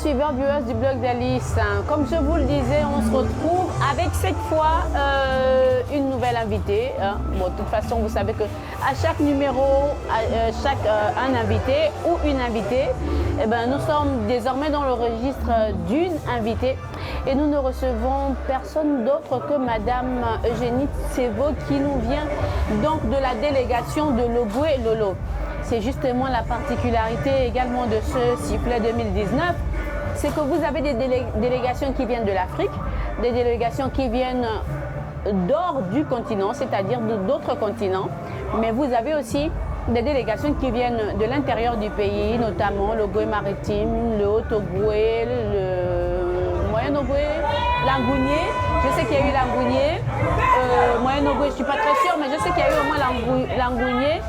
suiveurs, viewers du blog d'Alice. Comme je vous le disais, on se retrouve avec cette fois une nouvelle invitée. Bon, de toute façon, vous savez que à chaque numéro, un invité ou une invitée, eh ben, nous sommes désormais dans le registre d'une invitée et nous ne recevons personne d'autre que Madame Eugénie Tsevo qui nous vient donc de la délégation de Logoué Lolo. C'est justement la particularité également de ce sifflet 2019, c'est que vous avez des délégations qui viennent de l'Afrique, des délégations qui viennent d'hors du continent, c'est-à-dire d'autres continents, mais vous avez aussi des délégations qui viennent de l'intérieur du pays, notamment l'Ogooué maritime, le Haut-Ogooué, le Moyen-Ogooué, l'Angounié. Je sais qu'il y a eu l'Angounié, Moyen-Ogooué, je ne suis pas très sûre, mais je sais qu'il y a eu au moins l'Angounié.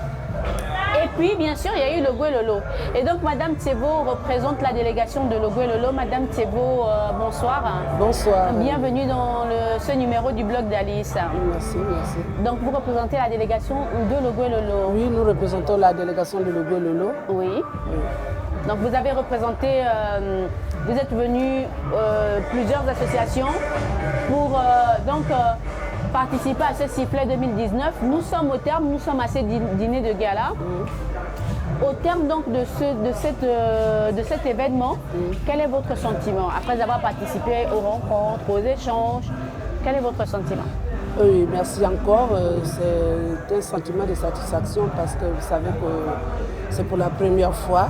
Et puis, bien sûr, il y a eu Logoué Lolo. Et donc, Madame Tsevo représente la délégation de Logoué Lolo. Madame Tsevo, bonsoir. Bonsoir. Bienvenue dans ce numéro du blog d'Alice. Merci, merci. Donc, vous représentez la délégation de Logoué Lolo. Oui, nous représentons la délégation de Logoué Lolo. Oui. Donc, vous avez représenté, vous êtes venu plusieurs associations pour participer à ce sifflet 2019. Nous sommes au terme, nous sommes à ce dîner de gala. Au terme donc de cet événement, quel est votre sentiment après avoir participé aux rencontres, aux échanges? Quel est votre sentiment? Oui, merci encore. C'est un sentiment de satisfaction parce que vous savez que c'est pour la première fois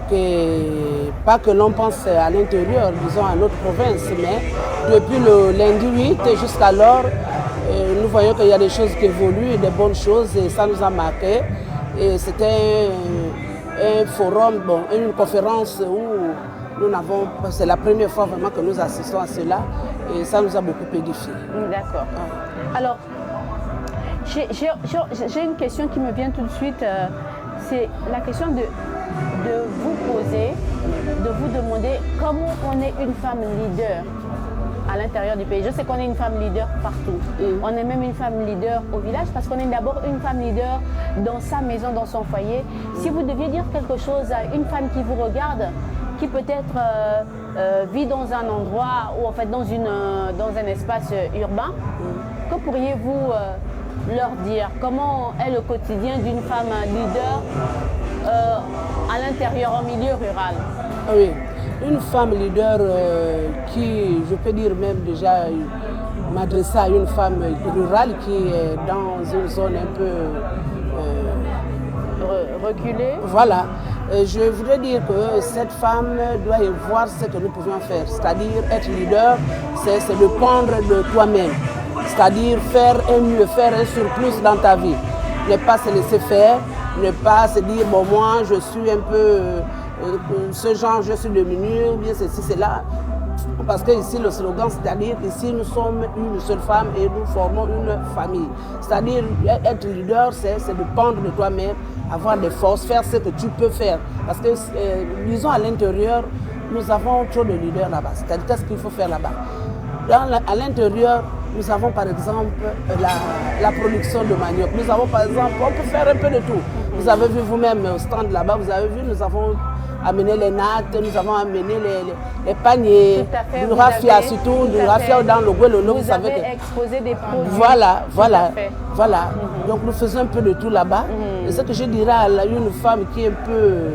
que, pas que l'on pense à l'intérieur, disons à notre province, mais depuis le lundi 8 jusqu'alors, nous voyons qu'il y a des choses qui évoluent, des bonnes choses, et ça nous a marqué. Et c'était un forum, une conférence où nous n'avons, c'est la première fois vraiment que nous assistons à cela, et ça nous a beaucoup édifié. D'accord. Alors, j'ai une question qui me vient tout de suite, c'est la question de vous poser, de vous demander comment on est une femme leader à l'intérieur du pays. Je sais qu'on est une femme leader partout. On est même une femme leader au village parce qu'on est d'abord une femme leader dans sa maison, dans son foyer. Si vous deviez dire quelque chose à une femme qui vous regarde, qui peut-être vit dans un endroit ou en fait dans un espace urbain, que pourriez-vous leur dire? Comment est le quotidien d'une femme leader à l'intérieur, en milieu rural? Oui. Une femme leader qui, je peux dire même déjà, m'adresser à une femme rurale qui est dans une zone un peu reculée. Voilà. Je voudrais dire que cette femme doit y voir ce que nous pouvons faire. C'est-à-dire être leader, c'est de prendre de toi-même. C'est-à-dire faire un mieux, faire un surplus dans ta vie. Ne pas se laisser faire, ne pas se dire, bon, moi, je suis un peu... ce genre, je suis diminué, ou bien ceci, cela. Parce que ici, le slogan, c'est-à-dire qu'ici, nous sommes une seule femme et nous formons une famille. C'est-à-dire, être leader, c'est de prendre de toi-même, avoir des forces, faire ce que tu peux faire. Parce que, disons, à l'intérieur, nous avons trop de leaders là-bas. C'est-à-dire, qu'est-ce qu'il faut faire là-bas? À l'intérieur, nous avons par exemple la production de manioc. Nous avons par exemple, on peut faire un peu de tout. Vous avez vu vous-même au stand là-bas, vous avez vu, nous avons amené les nattes, nous avons amené les paniers, du raffia surtout, du raffia dans le Logoué Lolo. Vous avez exposé des produits. Voilà. Donc nous faisons un peu de tout là-bas. Et ce que je dirais à une femme qui est un peu...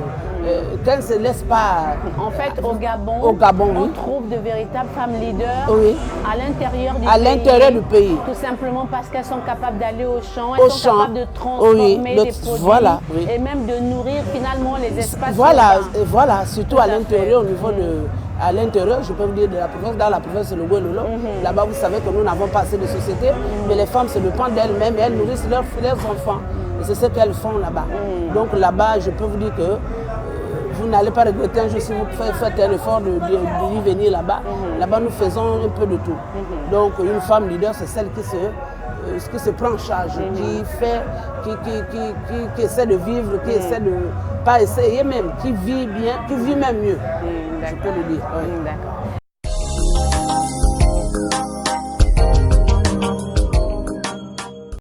qu'elle ne se laisse pas... En fait, au Gabon, on trouve de véritables femmes leaders à l'intérieur du pays. Tout simplement parce qu'elles sont capables d'aller au champ, elles sont capables de transformer des produits et même de nourrir finalement les espaces. Voilà, surtout à l'intérieur, au niveau de... À l'intérieur, je peux vous dire, de la province, dans la province de Logoué Lolo. Là-bas, vous savez que nous n'avons pas assez de société, mais les femmes se dépendent d'elles-mêmes et elles nourrissent leurs enfants. Et c'est ce qu'elles font là-bas. Donc là-bas, je peux vous dire que vous n'allez pas regretter un jour si vous faites un effort de venir là-bas. Là-bas, nous faisons un peu de tout. Donc, une femme leader, c'est celle qui se prend en charge, qui essaie de vivre, qui essaie de pas essayer même, qui vit bien, qui vit même mieux. Je peux le dire. D'accord.